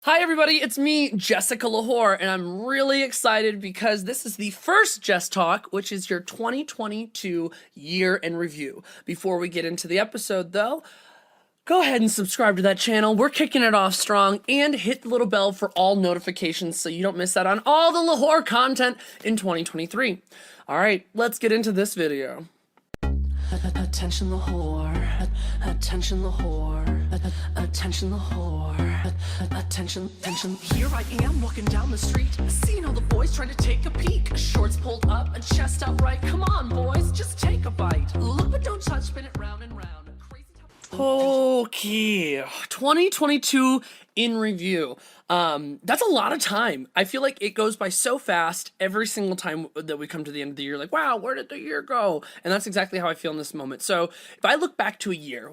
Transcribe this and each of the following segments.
Hi everybody, it's me, Jessica lwhor, and I'm really excited because this is the first Jess Talk, which is your 2022 year in review. Before we get into the episode though, go ahead and subscribe to that channel. We're kicking it off strong, and hit the little bell for all notifications so you don't miss out on all the lwhor content in 2023. Alright, let's get into this video. Attention lwhor, attention lwhor, attention lwhor, attention. Here I am walking down the street, seeing all the boys trying to take a peek. Shorts pulled up, a chest out right. Come on boys, just take a bite. Look but don't touch, spin it round and round. Okay, 2022 in review. That's a lot of time. I feel like it goes by so fast every single time that we come to the end of the year, like, wow, where did the year go? And that's exactly how I feel in this moment. So if I look back to a year,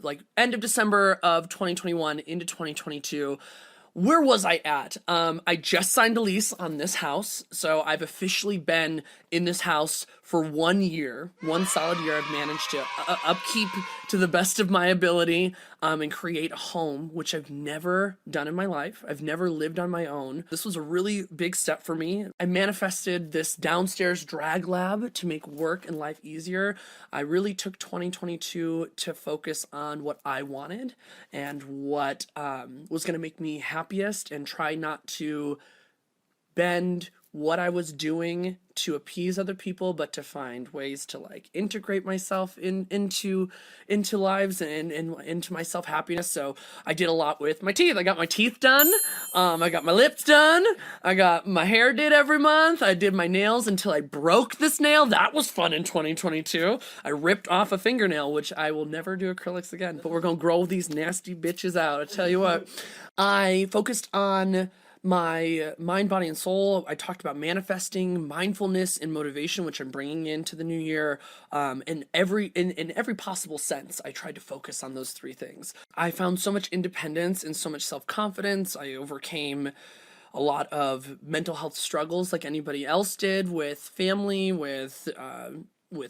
like end of December of 2021 into 2022, where was I at? I just signed a lease on this house, so I've officially been in this house for 1 year, one solid year. I've managed to upkeep to the best of my ability, and create a home, which I've never done in my life. I've never lived on my own. This was a really big step for me. I manifested this downstairs drag lab to make work and life easier. I really took 2022 to focus on what I wanted and what was going to make me happiest, and try not to bend what I was doing to appease other people, but to find ways to like integrate myself into lives and into my self happiness. So I did a lot with my teeth. I got my teeth done. I got my lips done. I got my hair did every month. I did my nails until I broke this nail. That was fun in 2022. I ripped off a fingernail, which I will never do acrylics again, but we're gonna grow these nasty bitches out. I tell you what, I focused on my mind, body, and soul. I talked about manifesting, mindfulness, and motivation, which I'm bringing into the new year. In every possible sense, I tried to focus on those three things. I found so much independence and so much self-confidence. I overcame a lot of mental health struggles like anybody else did, with family, with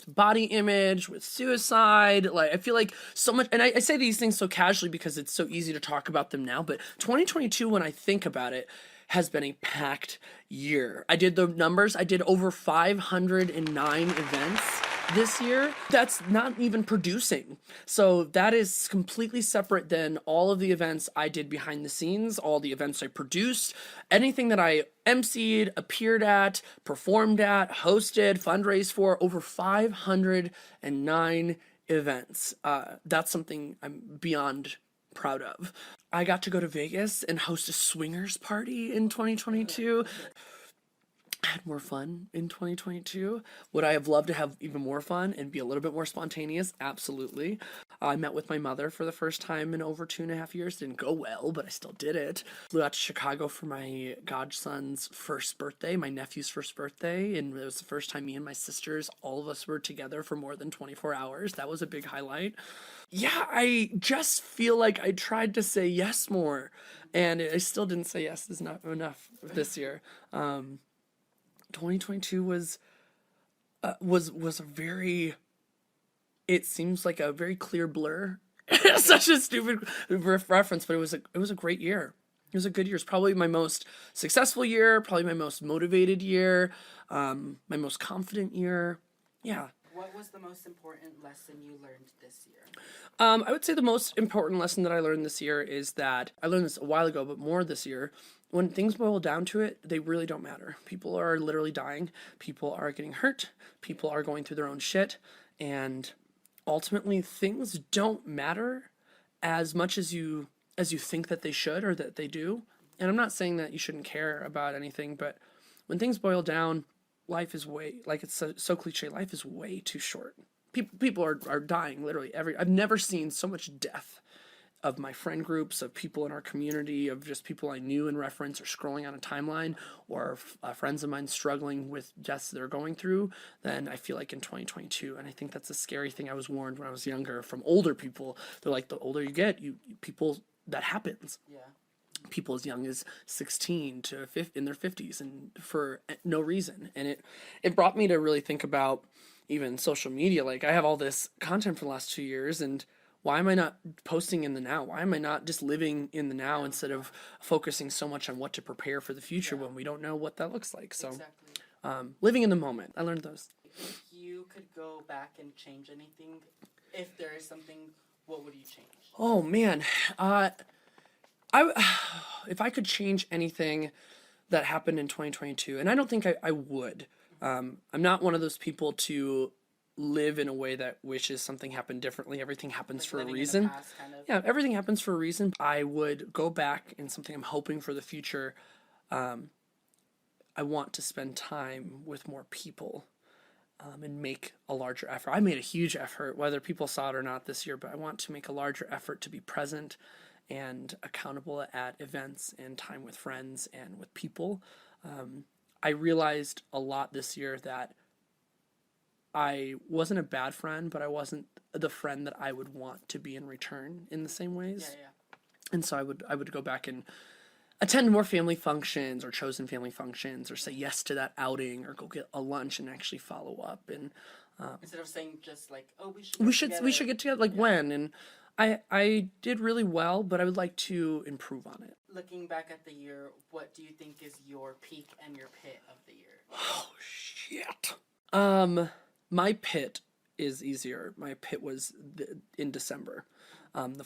body image, with suicide. Like, I feel like so much, and I say these things so casually because it's so easy to talk about them now, but 2022, when I think about it, has been a packed year. I did the numbers. I did over 509 events this year. That's not even producing. So that is completely separate than all of the events I did behind the scenes, all the events I produced, anything that I emceed, appeared at, performed at, hosted, fundraised for. Over 509 events. That's something I'm beyond proud of. I got to go to Vegas and host a swingers party in 2022. Had more fun in 2022. Would I have loved to have even more fun and be a little bit more spontaneous? Absolutely. I met with my mother for the first time in over 2.5 years. Didn't go well, but I still did it. Flew out to Chicago for my godson's first birthday, my nephew's first birthday, and it was the first time me and my sisters, all of us, were together for more than 24 hours. That was a big highlight. Yeah, I just feel like I tried to say yes more, and I still didn't say yes is not enough this year. 2022 was a very, it seems like a very clear blur. Such a stupid reference, but it was a great year. It was a good year. It's probably my most successful year, probably my most motivated year, my most confident year. Yeah. What was the most important lesson you learned this year? I would say the most important lesson that I learned this year is that, I learned this a while ago, but more this year, when things boil down to it, they really don't matter. People are literally dying. People are getting hurt. People are going through their own shit. And ultimately, things don't matter as much as you think that they should or that they do. And I'm not saying that you shouldn't care about anything, but when things boil down, life is way, like, it's so cliche, life is way too short. People are dying literally I've never seen so much death of my friend groups, of people in our community, of just people I knew in reference or scrolling on a timeline, or friends of mine struggling with deaths they're going through, than I feel like in 2022. And I think that's a scary thing. I was warned when I was younger from older people. They're like, the older you get, people, that happens. Yeah. People as young as 16 to in their 50s, and for no reason. And it brought me to really think about even social media. Like, I have all this content for the last 2 years, and Why am I not posting in the now? Why am I not just living in the now instead of focusing so much on what to prepare for the future when we don't know what that looks like? So, Exactly. Living in the moment. I learned those. If you could go back and change anything, if there is something, what would you change? Oh man, if I could change anything that happened in 2022, and I don't think I would. I'm not one of those people to live in a way that wishes something happened differently. Everything happens Like for a living in the reason. past, kind of. Yeah, everything happens for a reason. I would go back in something I'm hoping for the future. I want to spend time with more people and make a larger effort. I made a huge effort, whether people saw it or not this year, but I want to make a larger effort to be present and accountable at events and time with friends and with people. I realized a lot this year that I wasn't a bad friend, but I wasn't the friend that I would want to be in return in the same ways. Yeah. And so I would go back and attend more family functions or chosen family functions or say yes to that outing or go get a lunch and actually follow up and Instead of saying just like, oh, we should get together like when and I did really well, but I would like to improve on it. Looking back at the year, what do you think is your peak and your pit of the year? Oh shit. My pit is easier. My pit was in December. The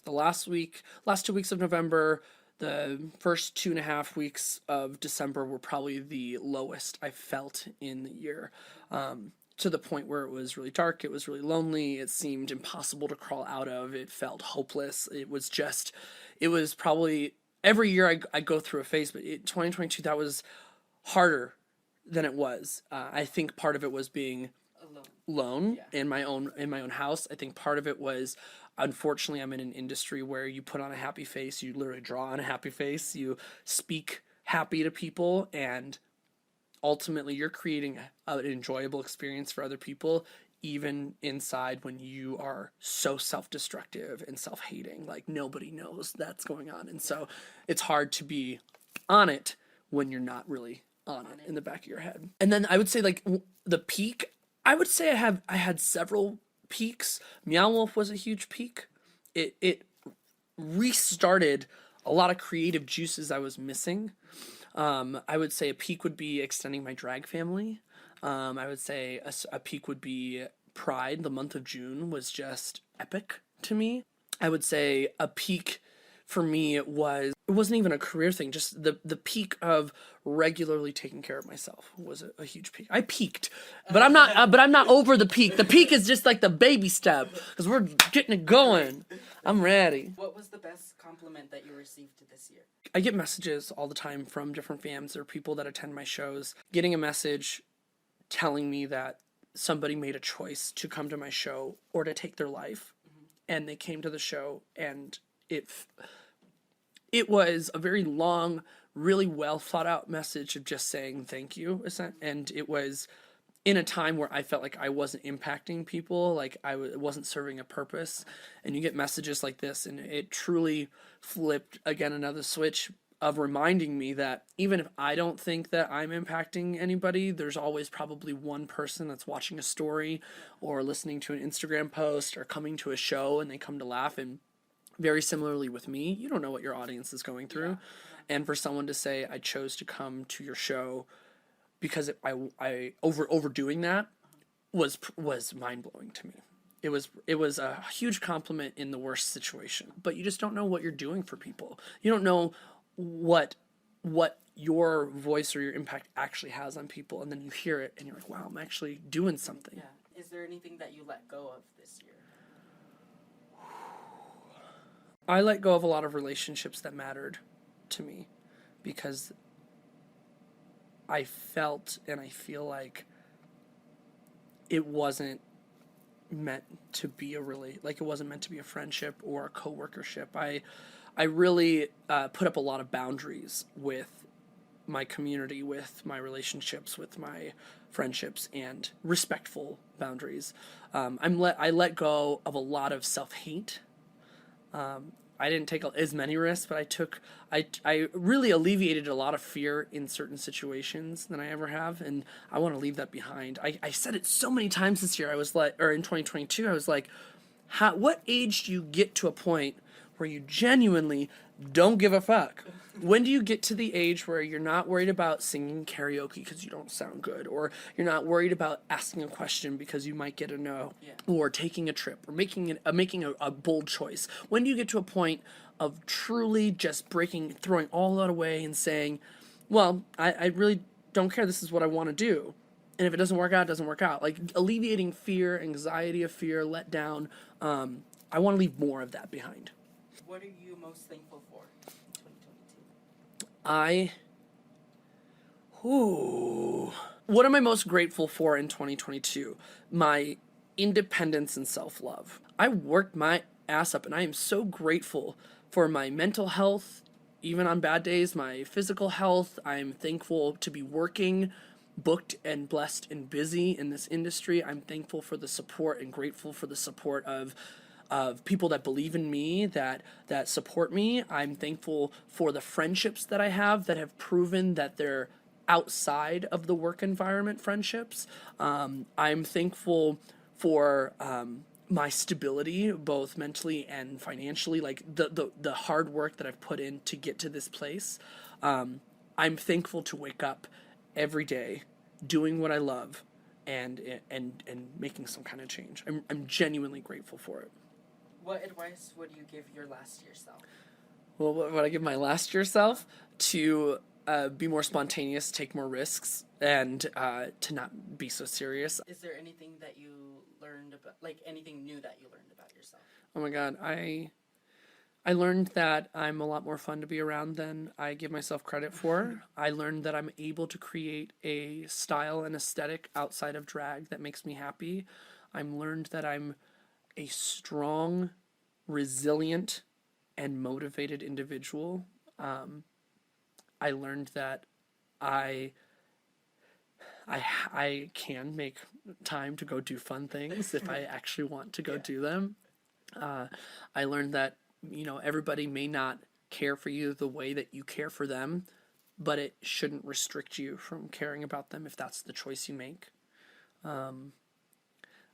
last 2 weeks of November, the first 2.5 weeks of December were probably the lowest I felt in the year. To the point where it was really dark, it was really lonely, it seemed impossible to crawl out of, it felt hopeless. It was probably every year I go through a phase, but 2022, that was harder than it was. I think part of it was being alone in my own house. I think part of it was, unfortunately, I'm in an industry where you put on a happy face, you literally draw on a happy face, you speak happy to people, and ultimately you're creating an enjoyable experience for other people, even inside when you are so self-destructive and self-hating. Like nobody knows that's going on, and so it's hard to be on it when you're not really on it in the back of your head. And then I would say like the peak, I would say I had several peaks. Meow Wolf was a huge peak. It restarted a lot of creative juices I was missing. I would say a peak would be extending my drag family. I would say a peak would be Pride. The month of June was just epic to me. I would say a peak for me it wasn't even a career thing. Just the peak of regularly taking care of myself was a huge peak. I peaked, but I'm not over the peak. The peak is just like the baby step because we're getting it going. I'm ready. What was the best compliment that you received this year? I get messages all the time from different fans or people that attend my shows. Getting a message telling me that somebody made a choice to come to my show or to take their life, and they came to the show, and it was a very long, really well thought out message of just saying thank you, and it was in a time where I felt like I wasn't impacting people, like I wasn't serving a purpose, and you get messages like this, and it truly flipped again another switch of reminding me that even if I don't think that I'm impacting anybody, there's always probably one person that's watching a story or listening to an Instagram post or coming to a show and they come to laugh. And very similarly with me, you don't know what your audience is going through. Yeah. And for someone to say, I chose to come to your show because I overdoing that was mind-blowing to me. It was a huge compliment in the worst situation, but you just don't know what you're doing for people. You don't know what your voice or your impact actually has on people, and then you hear it and you're like, wow, I'm actually doing something. Yeah. Is there anything that you let go of this year? I let go of a lot of relationships that mattered to me because I felt and I feel like it wasn't meant to be it wasn't meant to be a friendship or a co-workership. I really put up a lot of boundaries with my community, with my relationships, with my friendships, and respectful boundaries. I let go of a lot of self-hate. I didn't take as many risks, but I really alleviated a lot of fear in certain situations than I ever have, and I want to leave that behind. I said it so many times this year. I was like, or in 2022, I was like, What age do you get to a point where you genuinely don't give a fuck? When do you get to the age where you're not worried about singing karaoke because you don't sound good, or you're not worried about asking a question because you might get a no, or taking a trip, or making a bold choice? When do you get to a point of truly just throwing all that away and saying, well, I really don't care, this is what I want to do. And if it doesn't work out, it doesn't work out. Like alleviating fear, anxiety of fear, let down. I want to leave more of that behind. What are you most thankful for in 2022? What am I most grateful for in 2022? My independence and self-love. I worked my ass up, and I am so grateful for my mental health, even on bad days, my physical health. I'm thankful to be working, booked and blessed and busy in this industry. I'm thankful for the support and grateful for the support of people that believe in me, that support me. I'm thankful for the friendships that I have that have proven that they're outside of the work environment friendships. I'm thankful for my stability, both mentally and financially, like the hard work that I've put in to get to this place. I'm thankful to wake up every day doing what I love and making some kind of change. I'm genuinely grateful for it. What advice would you give your last year self? Well, what would I give my last year self? To be more spontaneous, take more risks, and to not be so serious. Is there anything that you learned about, like anything new that you learned about yourself? Oh my God, I learned that I'm a lot more fun to be around than I give myself credit for. I learned that I'm able to create a style and aesthetic outside of drag that makes me happy. I'm learned that I'm a strong, resilient, and motivated individual. I learned that I can make time to go do fun things if I actually want to go do them. I learned that, everybody may not care for you the way that you care for them, but it shouldn't restrict you from caring about them if that's the choice you make.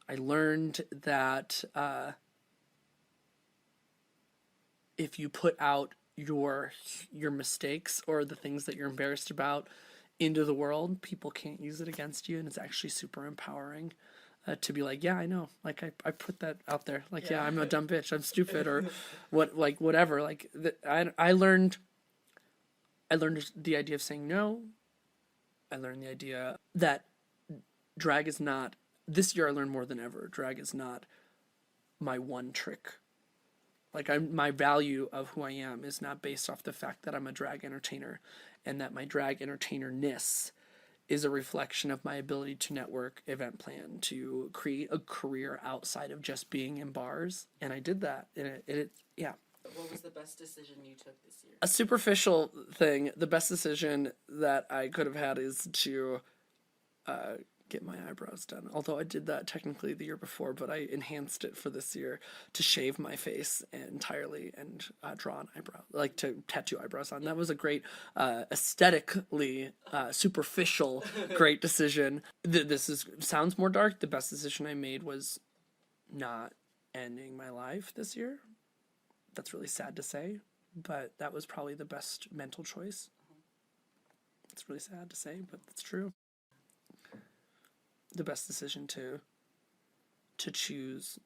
I learned that if you put out your mistakes or the things that you're embarrassed about into the world, people can't use it against you, and it's actually super empowering. To be like, yeah, I know, like I put that out there, like, yeah, I'm a dumb bitch, I'm stupid, or whatever. Like I learned the idea of saying no. I learned the idea that drag is not, this year I learned more than ever, drag is not my one trick. Like my value of who I am is not based off the fact that I'm a drag entertainer, and that my drag entertainer-ness is a reflection of my ability to network, event plan, to create a career outside of just being in bars. And I did that. And yeah. What was the best decision you took this year? A superficial thing, the best decision that I could have had is to get my eyebrows done. Although I did that technically the year before, but I enhanced it for this year to shave my face entirely and draw an eyebrow, like to tattoo eyebrows on. That was a great, aesthetically superficial, great decision. Sounds more dark. The best decision I made was not ending my life this year. That's really sad to say, but that was probably the best mental choice. It's really sad to say, but it's true. The best decision to choose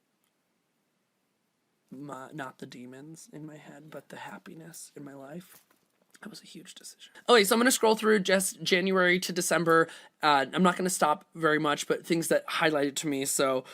not the demons in my head, but the happiness in my life. That was a huge decision. Okay, so I'm going to scroll through just January to December. I'm not going to stop very much, but things that highlighted to me. So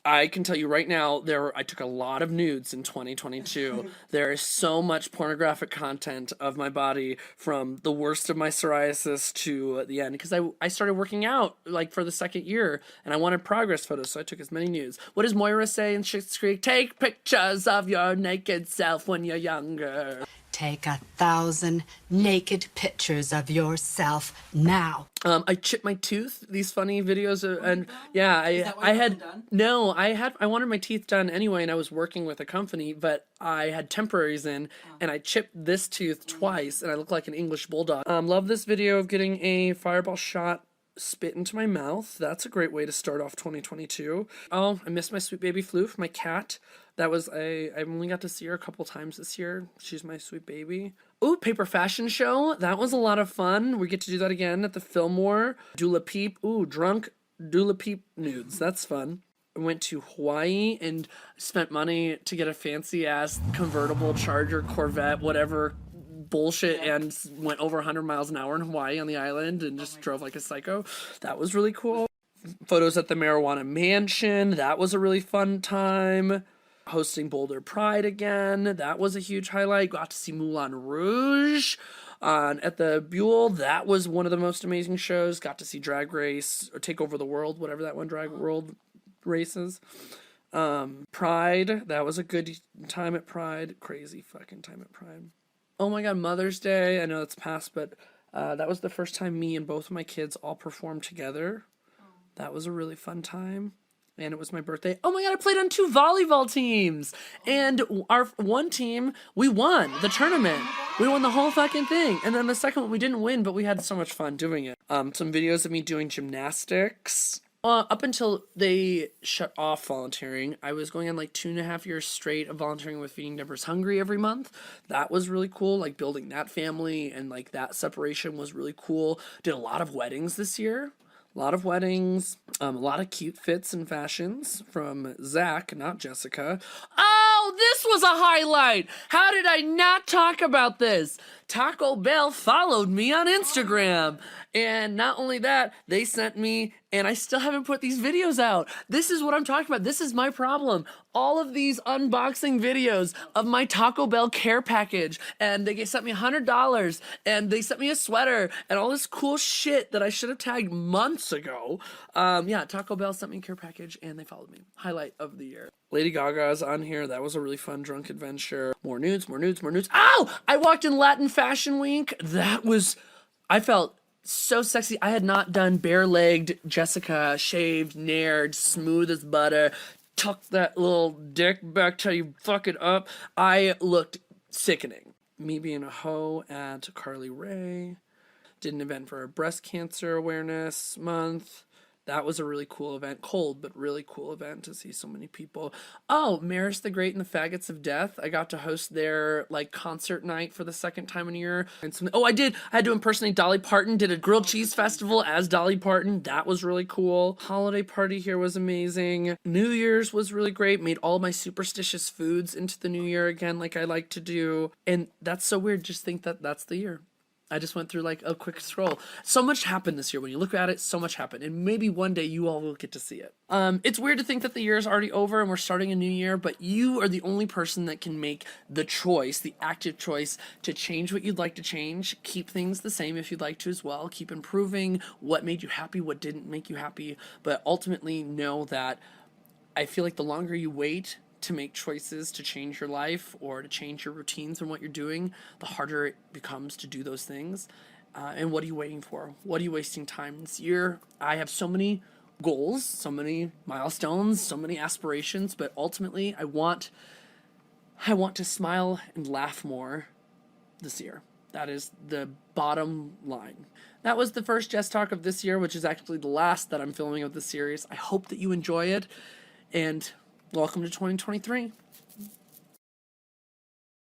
I can tell you right now, I took a lot of nudes in 2022. There is so much pornographic content of my body, from the worst of my psoriasis to the end, because I started working out like for the second year, and I wanted progress photos, so I took as many nudes. What does Moira say in Schitt's Creek? Take pictures of your naked self when you're younger. Take 1,000 naked pictures of yourself now. I chipped my tooth. These funny videos, and yeah, I wanted my teeth done anyway, and I was working with a company, but I had temporaries in, and I chipped this tooth twice, and I look like an English bulldog. Love this video of getting a fireball shot spit into my mouth. That's a great way to start off 2022. Oh, I missed my sweet baby Floof, my cat. That was I only got to see her a couple times this year. She's my sweet baby. Ooh, paper fashion show. That was a lot of fun. We get to do that again at the Fillmore. Dula Peep. Ooh, drunk Dula Peep nudes. That's fun. I went to Hawaii and spent money to get a fancy ass convertible Charger, Corvette, whatever bullshit, and went over 100 miles an hour in Hawaii on the island and just drove like a psycho. That was really cool. Photos at the Marijuana Mansion. That was a really fun time. Hosting Boulder Pride again. That was a huge highlight. Got to see Moulin Rouge at the Buell. That was one of the most amazing shows. Got to see Drag Race or Take Over the World, whatever that one Drag World races. Pride. That was a good time at Pride. Crazy fucking time at Pride. Oh my god, Mother's Day. I know it's past, but that was the first time me and both of my kids all performed together. That was a really fun time. And it was my birthday. Oh my god, I played on 2 volleyball teams. And our one team, we won the tournament. We won the whole fucking thing. And then the second one, we didn't win, but we had so much fun doing it. Some videos of me doing gymnastics. Up until they shut off volunteering, I was going on like 2.5 years straight of volunteering with Feeding Never's Hungry every month. That was really cool, like building that family and like that separation was really cool. Did a lot of weddings this year. A lot of weddings, a lot of cute fits and fashions from Zach, not Jessica. Oh, this was a highlight! How did I not talk about this? Taco Bell followed me on Instagram. And not only that, they sent me, and I still haven't put these videos out. This is what I'm talking about. This is my problem. All of these unboxing videos of my Taco Bell care package, and they sent me $100, and they sent me a sweater, and all this cool shit that I should have tagged months ago. Yeah, Taco Bell sent me a care package, and they followed me. Highlight of the year. Lady Gaga's on here. That was a really fun drunk adventure. More nudes, more nudes, more nudes. Ow! I walked in Latin Fashion Week. I felt so sexy. I had not done bare-legged Jessica, shaved, nared, smooth as butter, tuck that little dick back till you fuck it up. I looked sickening. Me being a hoe at Carly Rae. Did an event for Breast Cancer Awareness Month. That was a really cool event. Cold, but really cool event to see so many people. Oh, Maris the Great and the Faggots of Death. I got to host their like concert night for the second time in a year. And I had to impersonate Dolly Parton. Did a grilled cheese festival as Dolly Parton. That was really cool. Holiday party here was amazing. New Year's was really great. Made all my superstitious foods into the new year again, like I like to do. And that's so weird. Just think that that's the year. I just went through like a quick scroll. So much happened this year. When you look at it, so much happened. And maybe one day you all will get to see it. It's weird to think that the year is already over and we're starting a new year, but you are the only person that can make the choice, the active choice to change what you'd like to change, keep things the same if you'd like to as well, keep improving what made you happy, what didn't make you happy, but ultimately know that I feel like the longer you wait to make choices to change your life or to change your routines and what you're doing, the harder it becomes to do those things. And what are you waiting for? What are you wasting time this year? I have so many goals, so many milestones, so many aspirations, but ultimately I want to smile and laugh more this year. That is the bottom line. That was the first Jess Talk of this year, which is actually the last that I'm filming of the series. I hope that you enjoy it, and welcome to 2023.